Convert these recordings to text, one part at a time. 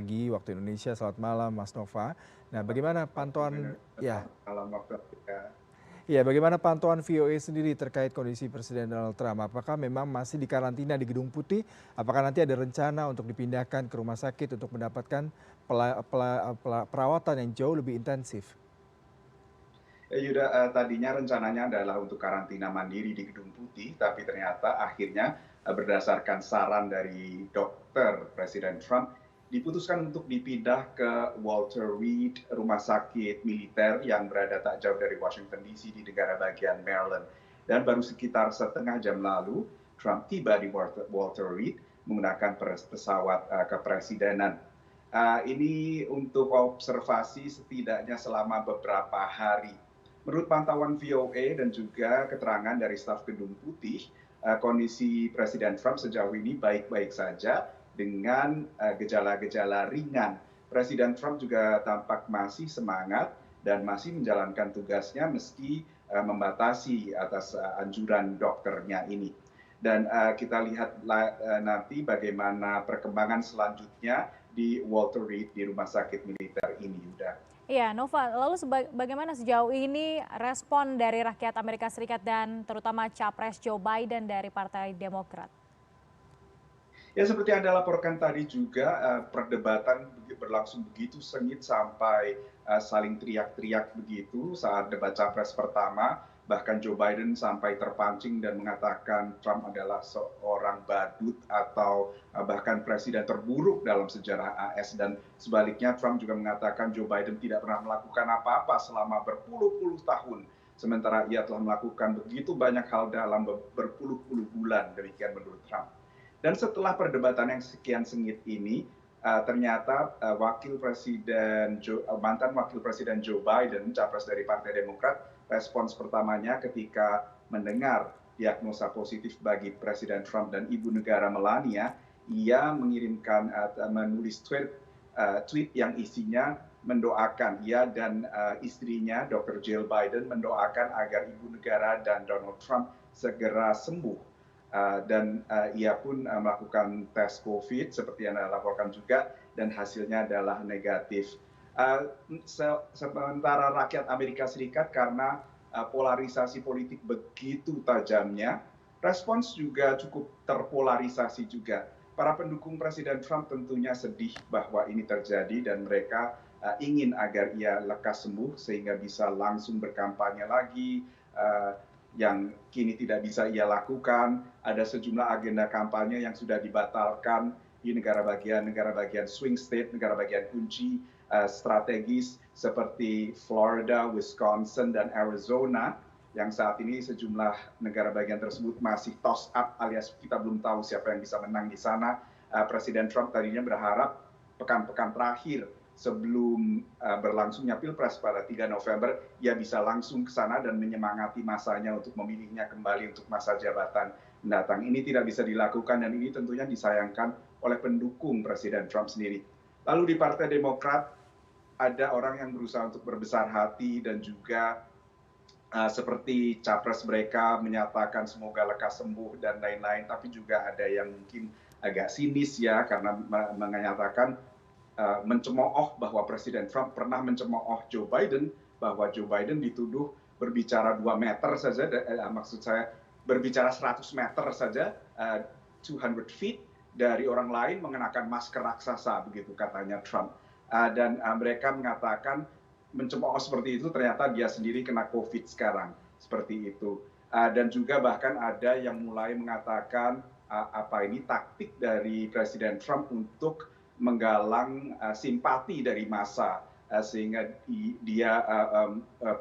pagi waktu Indonesia. Selamat malam Mas Nova. Nah, bagaimana pantauan ya, Malam waktu Afrika. bagaimana pantauan VOA sendiri terkait kondisi Presiden Donald Trump? Apakah memang masih di karantina di Gedung Putih? Apakah nanti ada rencana untuk dipindahkan ke rumah sakit untuk mendapatkan perawatan yang jauh lebih intensif? Ya Yuda, tadinya rencananya adalah untuk karantina mandiri di Gedung Putih, tapi ternyata akhirnya berdasarkan saran dari dokter Presiden Trump, diputuskan untuk dipindah ke Walter Reed, rumah sakit militer yang berada tak jauh dari Washington DC di negara bagian Maryland. Dan baru sekitar setengah jam lalu, Trump tiba di Walter Reed menggunakan pesawat kepresidenan. Ini untuk observasi setidaknya selama beberapa hari. Menurut pantauan VOA dan juga keterangan dari staf Gedung Putih, kondisi Presiden Trump sejauh ini baik-baik saja dengan gejala-gejala ringan. Presiden Trump juga tampak masih semangat dan masih menjalankan tugasnya meski membatasi atas anjuran dokternya ini. Dan kita lihat nanti bagaimana perkembangan selanjutnya di Walter Reed di rumah sakit militer ini, Yuda. Iya, Nova, lalu bagaimana sejauh ini respon dari rakyat Amerika Serikat dan terutama Capres Joe Biden dari Partai Demokrat? Ya seperti yang Anda laporkan tadi juga, perdebatan berlangsung begitu sengit sampai saling teriak-teriak begitu saat debat capres pertama. Bahkan Joe Biden sampai terpancing dan mengatakan Trump adalah seorang badut atau bahkan presiden terburuk dalam sejarah AS. Dan sebaliknya Trump juga mengatakan Joe Biden tidak pernah melakukan apa-apa selama berpuluh-puluh tahun. Sementara ia telah melakukan begitu banyak hal dalam berpuluh-puluh bulan, demikian menurut Trump. Dan setelah perdebatan yang sekian sengit ini, ternyata mantan wakil presiden Joe Biden, capres dari Partai Demokrat, respons pertamanya ketika mendengar diagnosa positif bagi Presiden Trump dan Ibu Negara Melania, ia menulis tweet yang isinya mendoakan, ia dan istrinya Dr. Jill Biden mendoakan agar Ibu Negara dan Donald Trump segera sembuh. Dan ia pun melakukan tes COVID seperti yang Anda laporkan juga dan hasilnya adalah negatif. Sementara rakyat Amerika Serikat karena polarisasi politik begitu tajamnya, respons juga cukup terpolarisasi juga. Para pendukung Presiden Trump tentunya sedih bahwa ini terjadi dan mereka ingin agar ia lekas sembuh sehingga bisa langsung berkampanye lagi, yang kini tidak bisa ia lakukan. Ada sejumlah agenda kampanye yang sudah dibatalkan di negara bagian swing state, negara bagian kunci strategis seperti Florida, Wisconsin, dan Arizona, yang saat ini sejumlah negara bagian tersebut masih toss up alias kita belum tahu siapa yang bisa menang di sana. Presiden Trump tadinya berharap pekan-pekan terakhir sebelum berlangsungnya Pilpres pada 3 November, ia bisa langsung ke sana dan menyemangati masanya untuk memilihnya kembali untuk masa jabatan mendatang. Ini tidak bisa dilakukan dan ini tentunya disayangkan oleh pendukung Presiden Trump sendiri. Lalu di Partai Demokrat, ada orang yang berusaha untuk berbesar hati dan juga seperti capres mereka menyatakan semoga lekas sembuh dan lain-lain, tapi juga ada yang mungkin agak sinis ya karena menyatakan mencemooh bahwa Presiden Trump pernah mencemooh Joe Biden, bahwa Joe Biden dituduh berbicara 2 meter saja, maksud saya berbicara 100 meter saja, 200 feet dari orang lain mengenakan masker raksasa, begitu katanya Trump. Dan mereka mengatakan mencemooh seperti itu ternyata dia sendiri kena COVID sekarang, seperti itu. Dan juga bahkan ada yang mulai mengatakan ini taktik dari Presiden Trump untuk menggalang simpati dari massa sehingga dia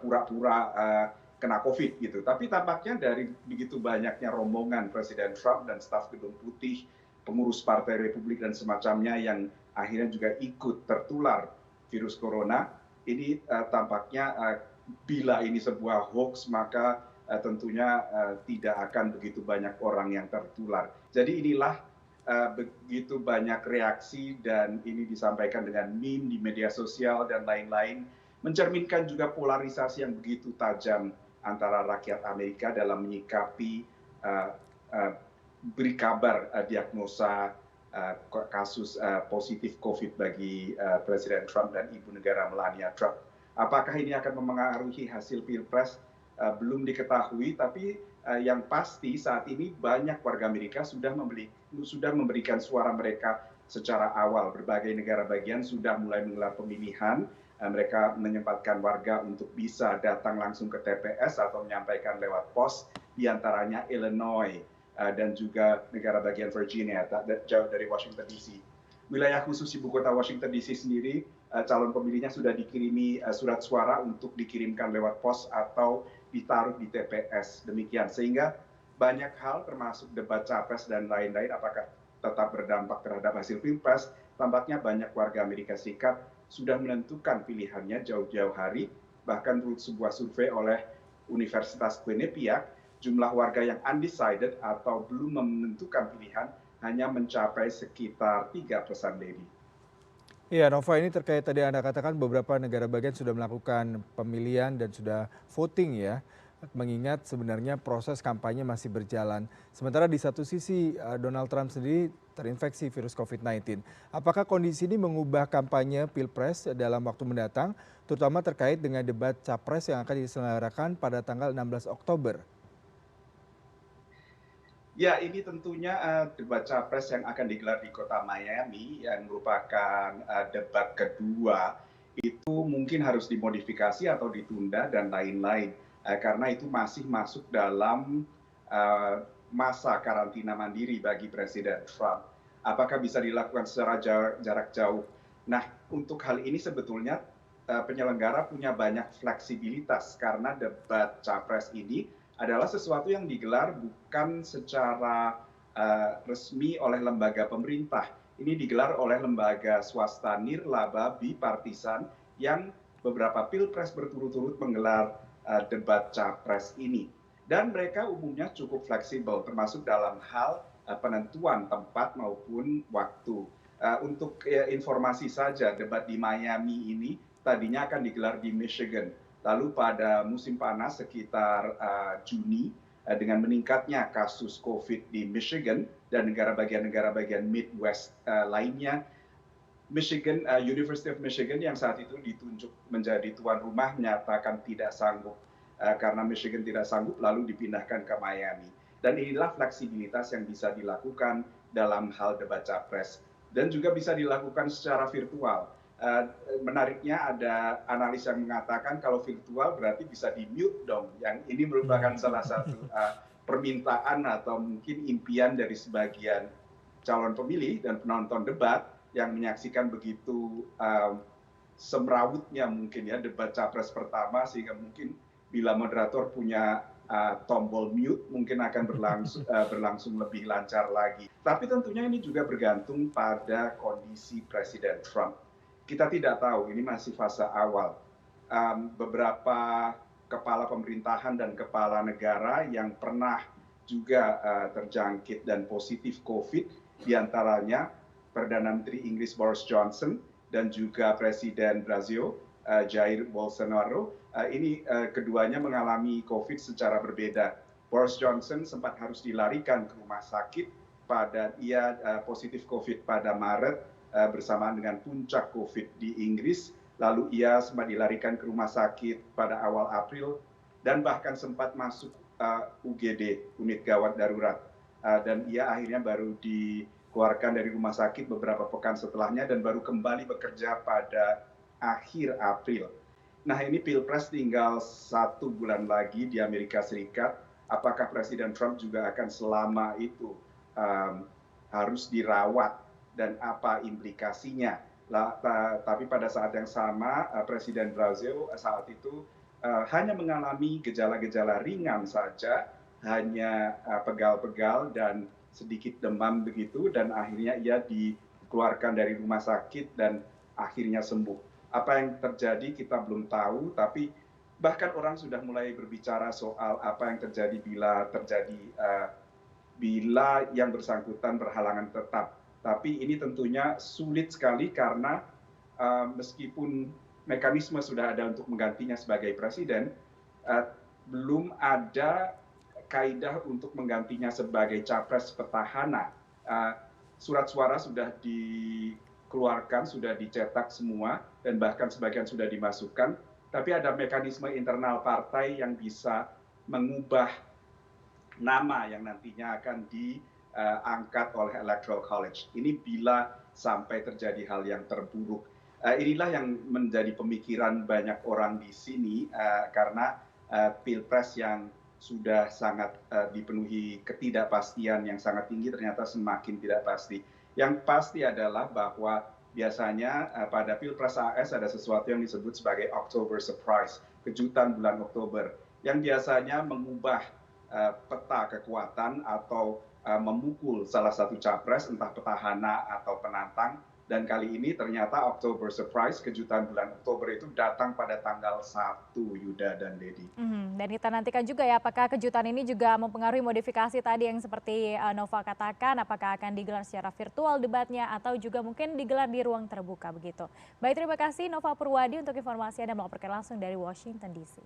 pura-pura kena COVID gitu. Tapi tampaknya dari begitu banyaknya rombongan Presiden Trump dan staf Gedung Putih, pengurus Partai Republik dan semacamnya yang akhirnya juga ikut tertular virus corona, ini tampaknya bila ini sebuah hoax maka tentunya tidak akan begitu banyak orang yang tertular. Jadi inilah begitu banyak reaksi dan ini disampaikan dengan meme di media sosial dan lain-lain, mencerminkan juga polarisasi yang begitu tajam antara rakyat Amerika dalam menyikapi beri kabar diagnosa kasus positif COVID bagi Presiden Trump dan Ibu Negara Melania Trump. Apakah ini akan memengaruhi hasil Pilpres? Belum diketahui, tapi yang pasti saat ini banyak warga Amerika sudah memberikan suara mereka secara awal. Berbagai negara bagian sudah mulai menggelar pemilihan. Mereka menyempatkan warga untuk bisa datang langsung ke TPS atau menyampaikan lewat pos, diantaranya Illinois dan juga negara bagian Virginia, jauh dari Washington DC. Wilayah khusus ibu kota Washington DC sendiri, calon pemilihnya sudah dikirimi surat suara untuk dikirimkan lewat pos atau ditaruh di TPS. Demikian, sehingga banyak hal termasuk debat capres dan lain-lain apakah tetap berdampak terhadap hasil Pilpres. Tampaknya banyak warga Amerika Serikat sudah menentukan pilihannya jauh-jauh hari. Bahkan menurut sebuah survei oleh Universitas Quinnipiac, jumlah warga yang undecided atau belum menentukan pilihan hanya mencapai sekitar 3%, Lady. Iya, Nova, ini terkait tadi Anda katakan beberapa negara bagian sudah melakukan pemilihan dan sudah voting ya, mengingat sebenarnya proses kampanye masih berjalan. Sementara di satu sisi Donald Trump sendiri terinfeksi virus COVID-19. Apakah kondisi ini mengubah kampanye Pilpres dalam waktu mendatang, terutama terkait dengan debat capres yang akan diselenggarakan pada tanggal 16 Oktober? Ya, ini tentunya debat capres yang akan digelar di kota Miami yang merupakan debat kedua itu mungkin harus dimodifikasi atau ditunda dan lain-lain karena itu masih masuk dalam masa karantina mandiri bagi Presiden Trump. Apakah bisa dilakukan secara jarak jauh? Nah, untuk hal ini sebetulnya penyelenggara punya banyak fleksibilitas karena debat capres ini adalah sesuatu yang digelar bukan secara resmi oleh lembaga pemerintah. Ini digelar oleh lembaga swasta nirlaba bipartisan yang beberapa pilpres berturut-turut menggelar debat capres ini. Dan mereka umumnya cukup fleksibel, termasuk dalam hal penentuan tempat maupun waktu. Untuk informasi saja, debat di Miami ini tadinya akan digelar di Michigan. Lalu pada musim panas sekitar Juni, dengan meningkatnya kasus COVID di Michigan dan negara bagian Midwest lainnya, University of Michigan yang saat itu ditunjuk menjadi tuan rumah menyatakan tidak sanggup. Karena Michigan tidak sanggup, lalu dipindahkan ke Miami. Dan inilah fleksibilitas yang bisa dilakukan dalam hal debat capres. Dan juga bisa dilakukan secara virtual. Menariknya ada analis yang mengatakan kalau virtual berarti bisa di-mute dong. Yang ini merupakan salah satu permintaan atau mungkin impian dari sebagian calon pemilih dan penonton debat yang menyaksikan begitu semrawutnya mungkin ya debat capres pertama, sehingga mungkin bila moderator punya tombol mute mungkin akan berlangsung lebih lancar lagi. Tapi tentunya ini juga bergantung pada kondisi Presiden Trump. Kita tidak tahu, ini masih fase awal. Beberapa kepala pemerintahan dan kepala negara yang pernah juga terjangkit dan positif COVID, diantaranya Perdana Menteri Inggris Boris Johnson dan juga Presiden Brazil Jair Bolsonaro. Ini keduanya mengalami COVID secara berbeda. Boris Johnson sempat harus dilarikan ke rumah sakit pada ia positif COVID pada Maret bersamaan dengan puncak COVID di Inggris. Lalu ia sempat dilarikan ke rumah sakit pada awal April dan bahkan sempat masuk UGD, unit gawat darurat. Dan ia akhirnya baru dikeluarkan dari rumah sakit beberapa pekan setelahnya dan baru kembali bekerja pada akhir April. Nah, ini Pilpres tinggal 1 bulan lagi di Amerika Serikat. Apakah Presiden Trump juga akan selama itu harus dirawat dan apa implikasinya? Tapi pada saat yang sama Presiden Brazil saat itu hanya mengalami gejala-gejala ringan saja, hanya pegal-pegal dan sedikit demam begitu, dan akhirnya ia dikeluarkan dari rumah sakit dan akhirnya sembuh. Apa yang terjadi kita belum tahu, tapi bahkan orang sudah mulai berbicara soal apa yang terjadi bila yang bersangkutan berhalangan tetap. Tapi ini tentunya sulit sekali karena meskipun mekanisme sudah ada untuk menggantinya sebagai presiden, belum ada kaidah untuk menggantinya sebagai capres petahana. surat suara sudah dikeluarkan, sudah dicetak semua, dan bahkan sebagian sudah dimasukkan. Tapi ada mekanisme internal partai yang bisa mengubah nama yang nantinya akan diangkat oleh Electoral College. Ini bila sampai terjadi hal yang terburuk. Inilah yang menjadi pemikiran banyak orang di sini karena pilpres yang sudah sangat dipenuhi ketidakpastian yang sangat tinggi ternyata semakin tidak pasti. Yang pasti adalah bahwa biasanya pada pilpres AS ada sesuatu yang disebut sebagai October surprise, kejutan bulan Oktober, yang biasanya mengubah peta kekuatan atau memukul salah satu capres, entah petahana atau penantang. Dan kali ini ternyata October surprise, kejutan bulan Oktober itu datang pada tanggal 1, Yuda dan Dedi. Dan kita nantikan juga ya apakah kejutan ini juga mempengaruhi modifikasi tadi yang seperti Nova katakan, apakah akan digelar secara virtual debatnya atau juga mungkin digelar di ruang terbuka begitu. Baik, terima kasih Nova Purwadi untuk informasi Anda melaporkan langsung dari Washington DC.